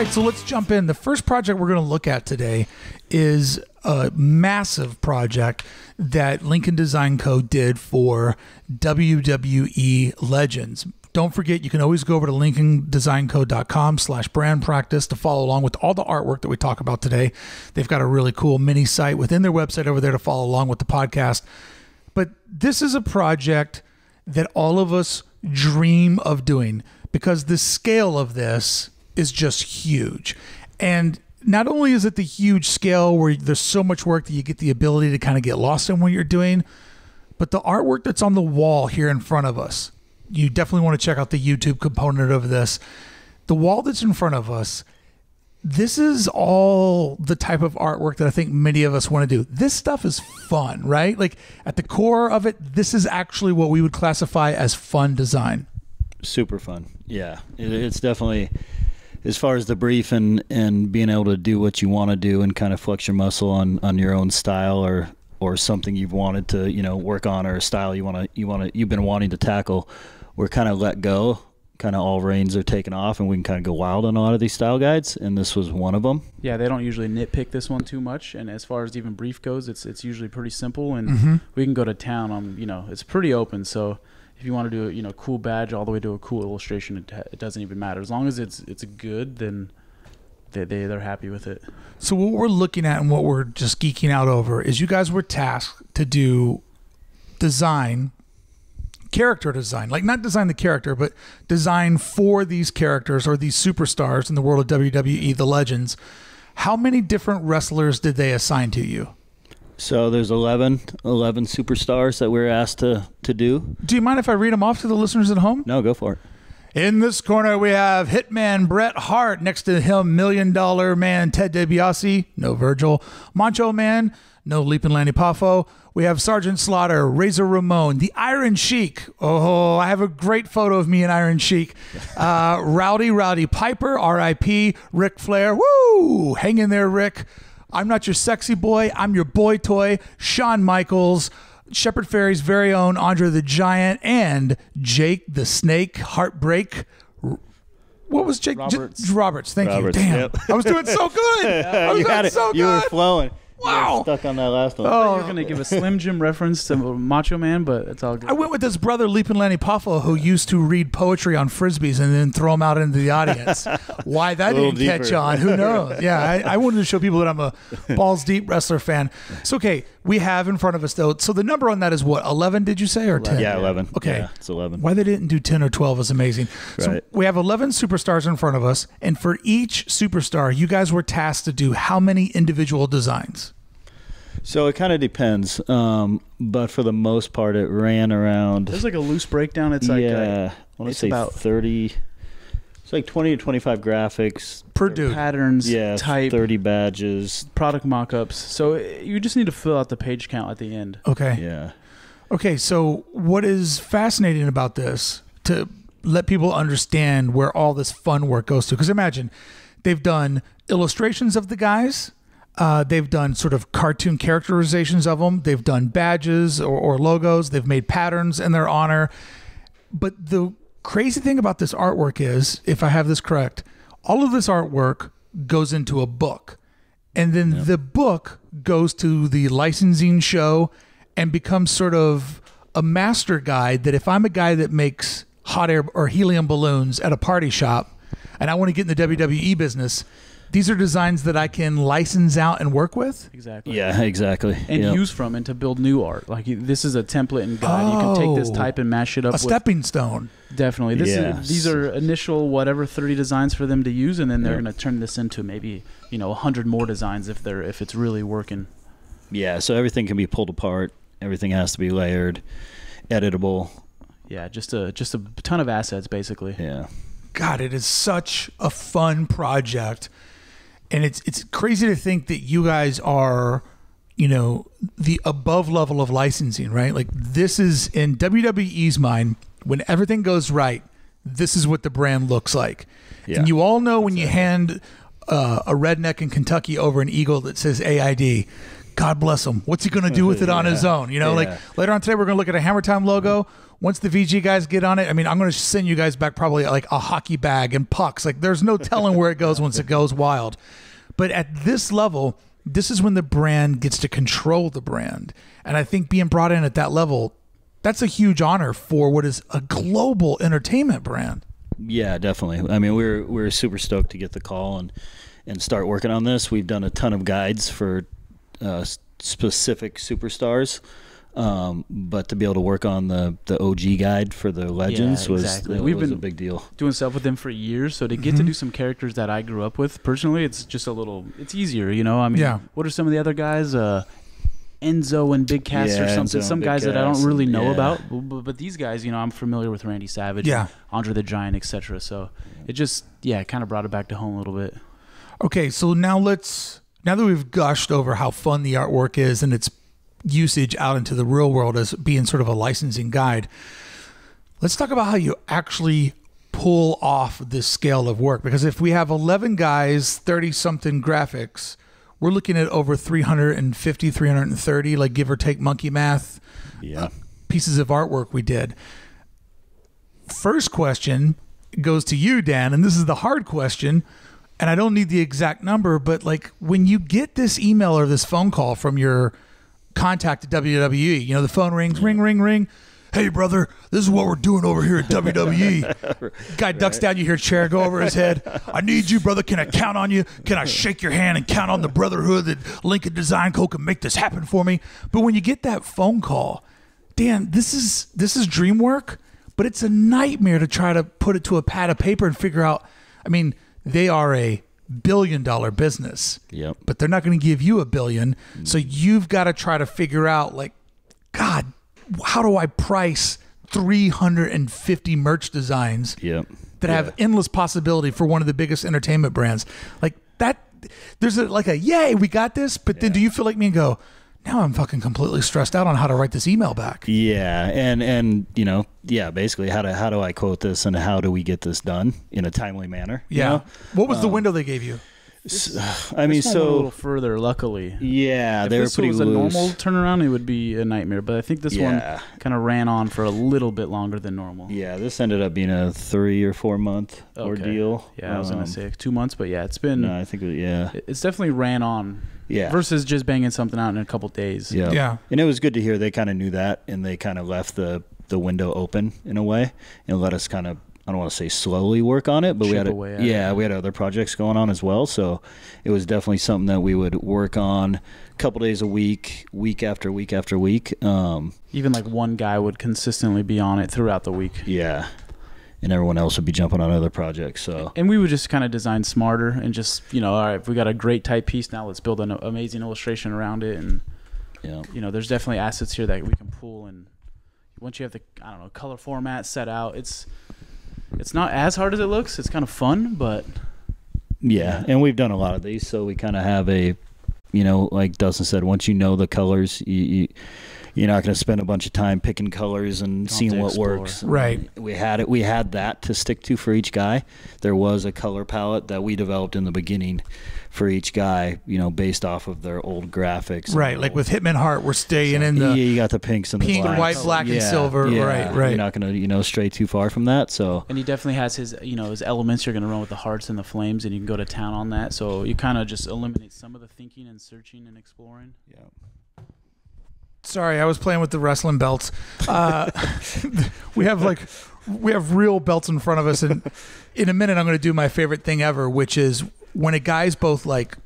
right, so let's jump in. The first project we're going to look at today is a massive project that Lincoln Design Co. did for WWE Legends. Don't forget, you can always go over to lincolndesignco.com/brand practice to follow along with all the artwork that we talk about today. They've got a really cool mini site within their website over there to follow along with the podcast. But this is a project that all of us dream of doing because the scale of this is just huge. And not only is it the huge scale where there's so much work that you get the ability to kind of get lost in what you're doing, but the artwork that's on the wall here in front of us, you definitely want to check out the YouTube component of this. The wall that's in front of us, this is all the type of artwork that I think many of us want to do. This stuff is fun, right? Like at the core of it, this is actually what we would classify as fun design. Super fun. Yeah, it's definitely, as far as the brief and being able to do what you want to do and kind of flex your muscle on your own style or something you've wanted to, work on, or a style you've been wanting to tackle, we're kind of let go. Kind of all reins are taken off, and we can kind of go wild on a lot of these style guides, and this was one of them. Yeah, they don't usually nitpick this one too much, and as far as even brief goes, it's usually pretty simple, and we can go to town on, it's pretty open. So if you want to do a cool badge all the way to a cool illustration, it doesn't even matter. As long as it's good, then they're happy with it. So what we're looking at and what we're just geeking out over is you guys were tasked to do character design, like not design the character, but design for these characters or these superstars in the world of WWE, the Legends. How many different wrestlers did they assign to you? So there's 11 superstars that we're asked to do. Do you mind if I read them off to the listeners at home? No, go for it. In this corner, we have Hitman Bret Hart. Next to him, $1 Million Man Ted DiBiase. No Virgil. Macho Man. No Leapin' Lanny Poffo. We have Sergeant Slaughter, Razor Ramon, the Iron Sheik. Oh, I have a great photo of me and Iron Sheik. Rowdy Piper, R.I.P. Ric Flair. Woo! Hang in there, Rick. I'm not your sexy boy. I'm your boy toy. Shawn Michaels, Shepard Fairey's very own Andre the Giant, and Jake the Snake Heartbreak. What was Jake? Roberts. Thank you. Damn. Yep. I was doing so good. You were flowing. Wow. You were stuck on that last one. Oh, you're going to give a Slim Jim reference to Macho Man, but it's all good. I went with his brother, Leapin' Lanny Poffo, who used to read poetry on Frisbees and then throw them out into the audience. Why that didn't catch on, who knows? Yeah, I wanted to show people that I'm a balls deep wrestler fan. So, okay, we have in front of us, though. So the number on that is what, 11, did you say, or 10? Yeah, 11. Okay. Yeah, it's 11. Why they didn't do 10 or 12 is amazing. Right. So we have 11 superstars in front of us, and for each superstar, you guys were tasked to do how many individual designs? So it kind of depends, but for the most part, it ran around. There's like a loose breakdown. It's like I want to say about 30. It's like 20 to 25 graphics per dude. Patterns, type, 30 badges, product mock-ups. So you just need to fill out the page count at the end. Okay. Yeah. Okay. So what is fascinating about this, to let people understand where all this fun work goes to? Because imagine they've done illustrations of the guys. They've done sort of cartoon characterizations of them. They've done badges or logos. They've made patterns in their honor. But the crazy thing about this artwork is, if I have this correct, all of this artwork goes into a book. And then the book goes to the licensing show and becomes sort of a master guide that if I'm a guy that makes hot air or helium balloons at a party shop and I want to get in the WWE business, these are designs that I can license out and work with? Exactly. Yeah, exactly. And use from and to build new art. Like this is a template and guide. You can take this type and mash it up. A stepping stone. Definitely. These are initial 30 designs for them to use, and then they're going to turn this into maybe 100 more designs if it's really working. Yeah. So everything can be pulled apart. Everything has to be layered, editable. Yeah. Just a ton of assets, basically. Yeah. God, it is such a fun project. And it's crazy to think that you guys are, the above level of licensing, right? Like this is in WWE's mind, when everything goes right, this is what the brand looks like. Yeah. And you all know when you hand a redneck in Kentucky over an eagle that says AID, God bless him. What's he going to do with it on his own? Like later on today, we're going to look at a Hammer Time logo. once the VG guys get on it, I mean, I'm going to send you guys back probably like a hockey bag and pucks. Like there's no telling where it goes once it goes wild. But at this level, this is when the brand gets to control the brand. And I think being brought in at that level, that's a huge honor for what is a global entertainment brand. Yeah, definitely. I mean, we're super stoked to get the call and start working on this. We've done a ton of guides for specific superstars. But to be able to work on the OG guide for the Legends was a big deal. Doing stuff with them for years, so to get to do some characters that I grew up with personally, it's just it's easier, you know. I mean, what are some of the other guys? Enzo and Big Cass or something. Some guys that I don't really know about, but these guys, you know, I'm familiar with Randy Savage, Andre the Giant, etc. So it just kind of brought it back to home a little bit. Okay, so now that we've gushed over how fun the artwork is and its usage out into the real world as being sort of a licensing guide, let's talk about how you actually pull off this scale of work. Because if we have 11 guys, 30-something graphics, we're looking at over 350, 330, like give or take monkey math, pieces of artwork we did. First question goes to you, Dan, and this is the hard question, and I don't need the exact number, but like when you get this email or this phone call from your contact at WWE, you know, the phone rings, ring, ring, ring. Hey, brother, this is what we're doing over here at WWE. Guy ducks down, you hear a chair go over his head. I need you, brother. Can I count on you? Can I shake your hand and count on the brotherhood that Lincoln Design Co. can make this happen for me? But when you get that phone call, Dan, this is dream work, but it's a nightmare to try to put it to a pad of paper and figure out. I mean, they are a billion-dollar business, but they're not going to give you $1 billion. So you've got to try to figure out, like, God, how do I price 350 merch designs that have endless possibility for one of the biggest entertainment brands? Like that, there's a yay, we got this. But then do you feel like me and go, now I'm fucking completely stressed out on how to write this email back? Yeah, and you know, basically how do I quote this and how do we get this done in a timely manner? Yeah. You know? What was the window they gave you? I mean, so a little further, luckily. Yeah, they were pretty loose. If this was a normal turnaround, it would be a nightmare. But I think this one kind of ran on for a little bit longer than normal. Yeah, this ended up being a 3 or 4 month ordeal. Yeah, I was gonna say 2 months, but it's been. No, I think it's definitely ran on. Yeah. Versus just banging something out in a couple days. Yeah. And it was good to hear they kind of knew that, and they kind of left the window open in a way and let us kind of, I don't want to say slowly work on it, but we had other projects going on as well. So it was definitely something that we would work on a couple days a week, week after week after week. Even like one guy would consistently be on it throughout the week. Yeah. And everyone else would be jumping on other projects. So, and we would just kind of design smarter and just, you know, all right, if we got a great type piece, now let's build an amazing illustration around it. And, you know, there's definitely assets here that we can pull. And once you have the, I don't know, color format set out, it's not as hard as it looks. It's kind of fun, but. Yeah, and we've done a lot of these. So we kind of have a, you know, like Dustin said, once you know the colors, you're not going to spend a bunch of time picking colors and seeing what works. Right. We had that to stick to for each guy. There was a color palette that we developed in the beginning for each guy, you know, based off of their old graphics. Right. Like with Hitman Heart, we're staying in the you got the pinks and the pink, blacks. white, black, and silver. Right. You're not going to, you know, stray too far from that. So. And he definitely has his, you know, his elements. You're going to run with the hearts and the flames, and you can go to town on that. So you kind of just eliminate some of the thinking and searching and exploring. Yeah. Sorry, I was playing with the wrestling belts. We have real belts in front of us, and in a minute I'm going to do my favorite thing ever, which is when a guy's both like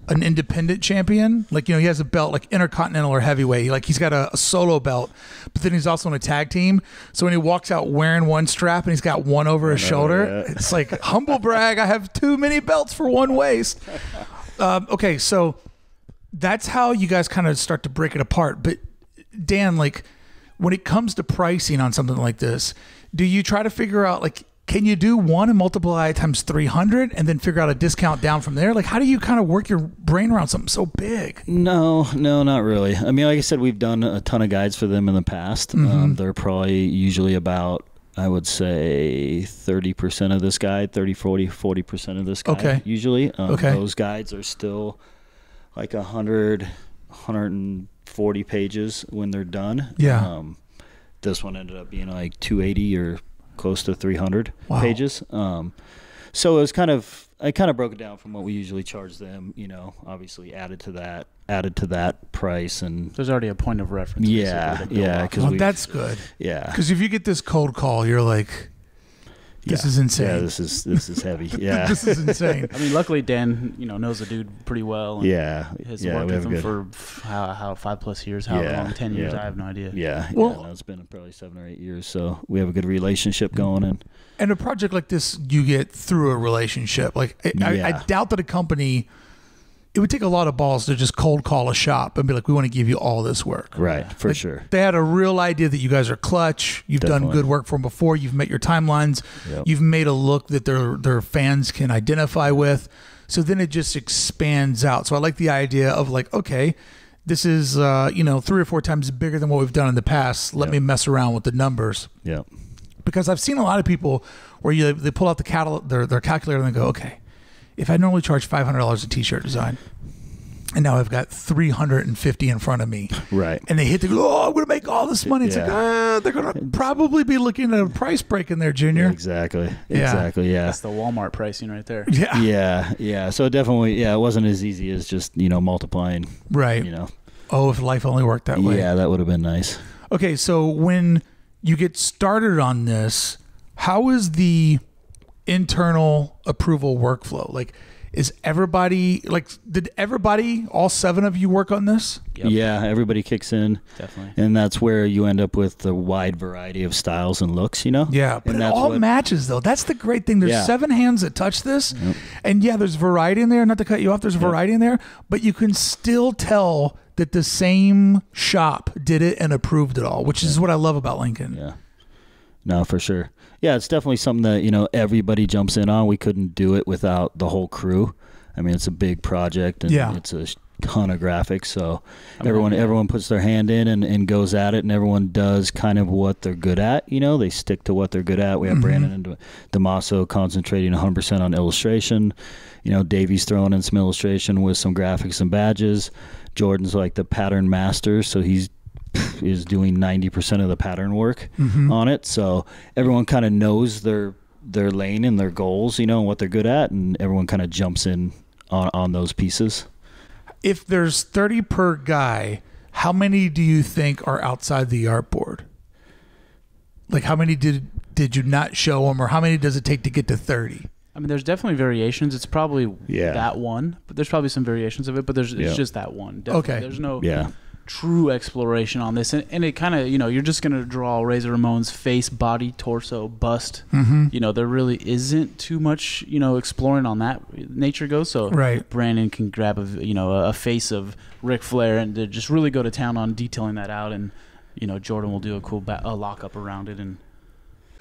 an independent champion, like, you know, he has a belt like Intercontinental or Heavyweight, like he's got a solo belt, but then he's also in a tag team. So when he walks out wearing one strap and he's got one over his shoulder, it's like, humble brag, I have too many belts for one waist. Okay, so that's how you guys kind of start to break it apart. But Dan, like when it comes to pricing on something like this, do you try to figure out, like, can you do one and multiply it times 300 and then figure out a discount down from there? Like, how do you kind of work your brain around something so big? No, not really. I mean, like I said, we've done a ton of guides for them in the past. They're probably usually about, I would say 30% of this guide, 30, 40% of this guide usually. Those guides are still like 100, 140 pages when they're done. Yeah. this one ended up being like 280 or close to 300 Wow. pages. So it was I kind of broke it down from what we usually charge them, obviously added to that price. And There's already a point of reference. yeah, because that's good. Yeah, because if you get this cold call, you're like, this is insane. Yeah, this is heavy. Yeah, this is insane. I mean, luckily Dan, knows the dude pretty well. And has worked with him for how 5+ years, how long, 10 years. I have no idea. Well, it's been probably 7 or 8 years, so we have a good relationship going. And a project like this, you get through a relationship. Like I doubt that a company, it would take a lot of balls to just cold call a shop and be like, we want to give you all this work. Right, for sure. They had a real idea that you guys are clutch. You've done good work for them before. You've met your timelines. Yep. You've made a look that their fans can identify with. So then it just expands out. So I like the idea of like, okay, this is 3 or 4 times bigger than what we've done in the past. Let me mess around with the numbers. Yeah. Because I've seen a lot of people where they pull out their calculator and they go, okay, if I normally charge $500 a t-shirt design, and now I've got 350 in front of me, right? And they hit I'm going to make all this money. It's like, they're going to probably be looking at a price break in there, Junior. Yeah, exactly. Yeah. That's the Walmart pricing right there. Yeah. So definitely, it wasn't as easy as just multiplying. Right. Oh, if life only worked that way. Yeah, that would have been nice. Okay, so when you get started on this, how is the internal approval workflow? Like, did everybody, all 7 of you, work on this? Yep. Yeah, everybody kicks in. Definitely. And that's where you end up with the wide variety of styles and looks, Yeah, but it all matches, though. That's the great thing. There's 7 hands that touch this. Yep. And there's variety in there. Not to cut you off, there's variety in there. But you can still tell that the same shop did it and approved it all, which is what I love about Lincoln. Yeah. No, for sure. Yeah, it's definitely something that, everybody jumps in on. We couldn't do it without the whole crew. I mean, it's a big project, and it's a ton of graphics, so everyone puts their hand in and goes at it, and everyone does kind of what they're good at. They stick to what they're good at. We have Brandon and Damaso concentrating 100% on illustration. Davey's throwing in some illustration with some graphics and badges. Jordan's like the pattern master, so he's is doing 90% of the pattern work on it. So everyone kind of knows their lane and their goals, and what they're good at, and everyone kind of jumps in on those pieces. If there's 30 per guy, how many do you think are outside the artboard? Like, how many did you not show them, or how many does it take to get to 30? I mean, there's definitely variations. It's probably that one, but there's probably some variations of it, but it's just that one. Definitely. Okay. There's no true exploration on this. And it kind of, you're just going to draw Razor Ramon's face, body, torso, bust. There really isn't too much, exploring on that nature goes. So Brandon can grab a face of Ric Flair and to just really go to town on detailing that out. And, Jordan will do a cool lockup around it. And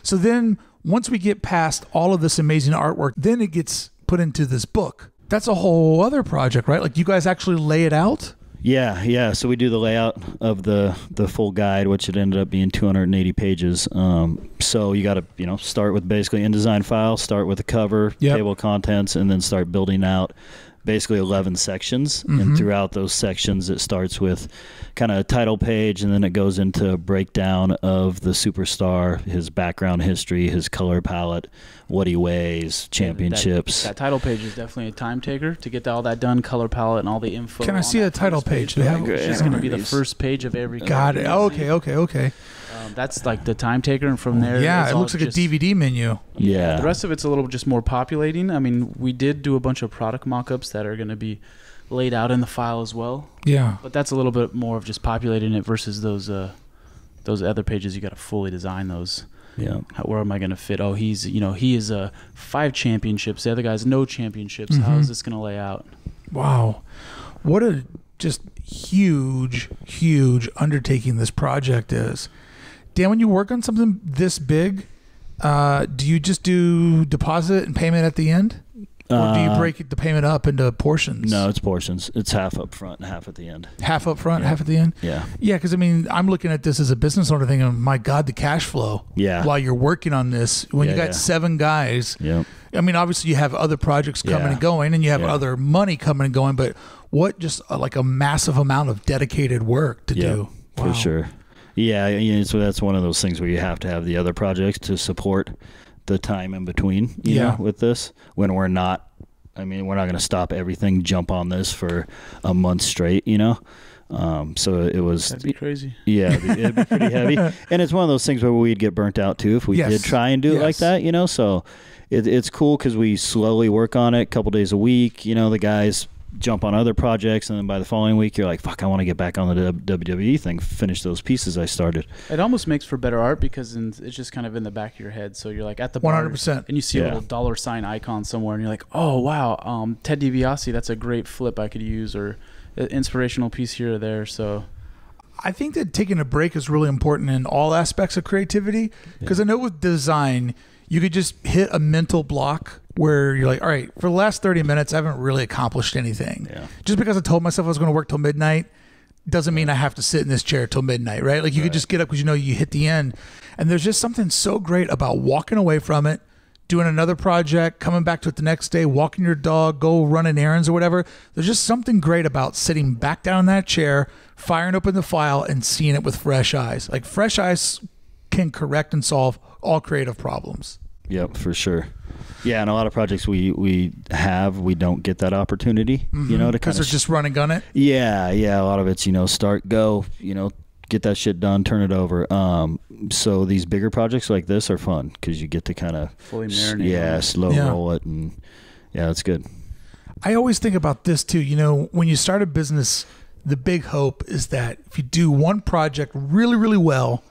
so then once we get past all of this amazing artwork, then it gets put into this book. That's a whole other project, right? Like, you guys actually lay it out? Yeah. So we do the layout of the full guide, which it ended up being 280 pages. So you got to start with basically InDesign file, start with the cover, table of contents, and then start building out basically 11 sections. And throughout those sections, it starts with kind of a title page, and then it goes into a breakdown of the superstar, his background history, his color palette, what he weighs, championships. That title page is definitely a time taker to get all that done, color palette and all the info. Can I see a title page? It's going to be the first page of every. Got it. Okay. That's like the time taker, and from there, it looks like a DVD menu. Yeah. The rest of it's a little just more populating. I mean, we did do a bunch of product mock-ups that are going to be laid out in the file as well. Yeah. But that's a little bit more of just populating it versus those other pages. You got to fully design those. Yeah. Where am I going to fit? Oh, he is 5 championships. The other guy's no championships. How is this going to lay out? Wow. What a just huge undertaking this project is. Dan, when you work on something this big, do you just do deposit and payment at the end? Or do you break the payment up into portions? No, it's portions. It's half up front and half at the end. Half up front, half at the end? Yeah. Yeah, because, I mean, I'm looking at this as a business owner thinking, my God, the cash flow. Yeah. While you're working on this, when you got 7 guys. Yeah. I mean, obviously you have other projects coming and going, and you have other money coming and going, but what just like a massive amount of dedicated work to do. Wow. For sure. Yeah, so that's one of those things where you have to have the other projects to support the time in between, you know, with this. When we're not, I mean, we're not going to stop everything, jump on this for a month straight, you know. So it was. That'd be crazy. Yeah, it'd be pretty heavy. And it's one of those things where we'd get burnt out too if we did try and do it like that, you know. So it's cool because we slowly work on it, a couple days a week. You know, the guys jump on other projects, and then by the following week you're like, fuck, I want to get back on the WWE thing, finish those pieces I started. It almost makes for better art because it's just kind of in the back of your head, so you're like at the bar 100%, and you see a little dollar sign icon somewhere and you're like, oh wow, Ted DiBiase, that's a great flip I could use, or an inspirational piece here or there. So I think that taking a break is really important in all aspects of creativity, because I know with design you could just hit a mental block where you're like, all right, for the last 30 minutes, I haven't really accomplished anything. Yeah. Just because I told myself I was going to work till midnight doesn't mean I have to sit in this chair till midnight, right? Like you could just get up because you know you hit the end. And there's just something so great about walking away from it, doing another project, coming back to it the next day, walking your dog, go running errands or whatever. There's just something great about sitting back down in that chair, firing open the file, and seeing it with fresh eyes. Like fresh eyes can correct and solve all creative problems. Yep, for sure. Yeah, and a lot of projects we don't get that opportunity, you know, to because they're just run and gun it. Yeah, a lot of it's, you know, start, go, you know, get that shit done, turn it over. So these bigger projects like this are fun because you get to kind of fully marinate. Slow roll it, and it's good. I always think about this too. You know, when you start a business, the big hope is that if you do one project really, really well,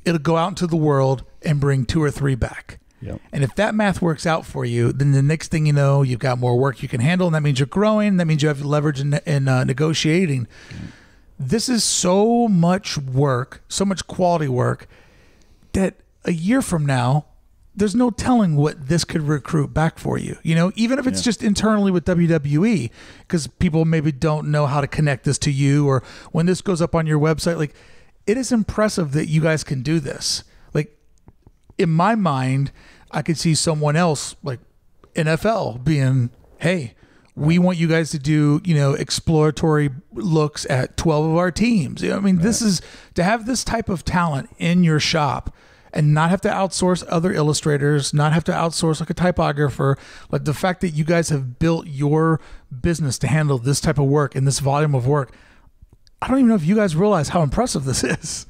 it'll go out into the world and bring 2 or 3 back. Yep. And if that math works out for you, then the next thing you know, you've got more work you can handle, and that means you're growing. That means you have leverage in negotiating. This is so much work, so much quality work, that a year from now, there's no telling what this could recruit back for you. You know, even if it's just internally with WWE, because people maybe don't know how to connect this to you, or when this goes up on your website, like, it is impressive that you guys can do this. Like, in my mind, I could see someone else like NFL being, hey, we want you guys to do, you know, exploratory looks at 12 of our teams. You know, I mean, this is to have this type of talent in your shop and not have to outsource other illustrators, not have to outsource like a typographer. Like the fact that you guys have built your business to handle this type of work and this volume of work, I don't even know if you guys realize how impressive this is.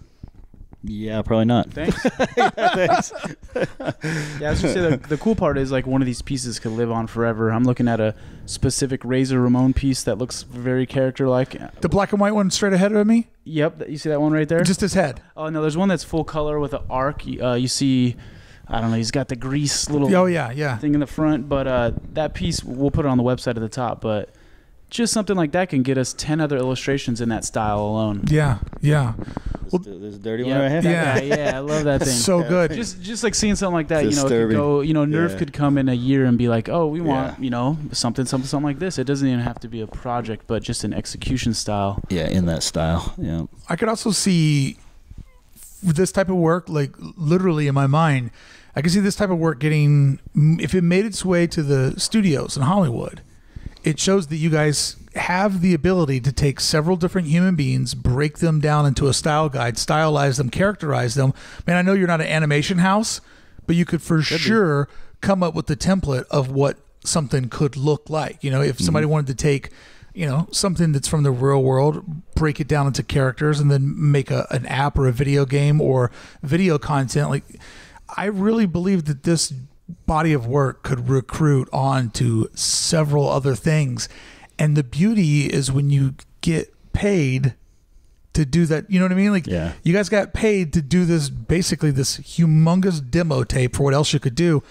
Yeah, probably not. Thanks. Thanks. Yeah, I was gonna say the cool part is like one of these pieces could live on forever. I'm looking at a specific Razor Ramon piece that looks very character-like. The black and white one straight ahead of me? Yep, you see that one right there? Just his head. Oh no, there's one that's full color with an arc. You see, I don't know, he's got the grease little thing in the front, but that piece, we'll put it on the website at the top, but just something like that can get us 10 other illustrations in that style alone. Yeah. This dirty one right here. Yeah, I love that thing. So good. Just like seeing something like that, Disturbing. you know, it could go, you know, Nerf could come in a year and be like, oh, we want, you know, something like this. It doesn't even have to be a project, but just an execution style. Yeah, in that style. Yeah. I could also see this type of work, like literally in my mind, I could see this type of work getting, if it made its way to the studios in Hollywood, it shows that you guys have the ability to take several different human beings, break them down into a style guide, stylize them, characterize them. Man, I know you're not an animation house, but you could for sure come up with the template of what something could look like. You know, if somebody wanted to take, you know, something that's from the real world, break it down into characters, and then make an app or a video game or video content. Like, I really believe that this body of work could recruit on to several other things. And the beauty is when you get paid to do that, you know what I mean? Like, you guys got paid to do this, basically this humongous demo tape for what else you could do.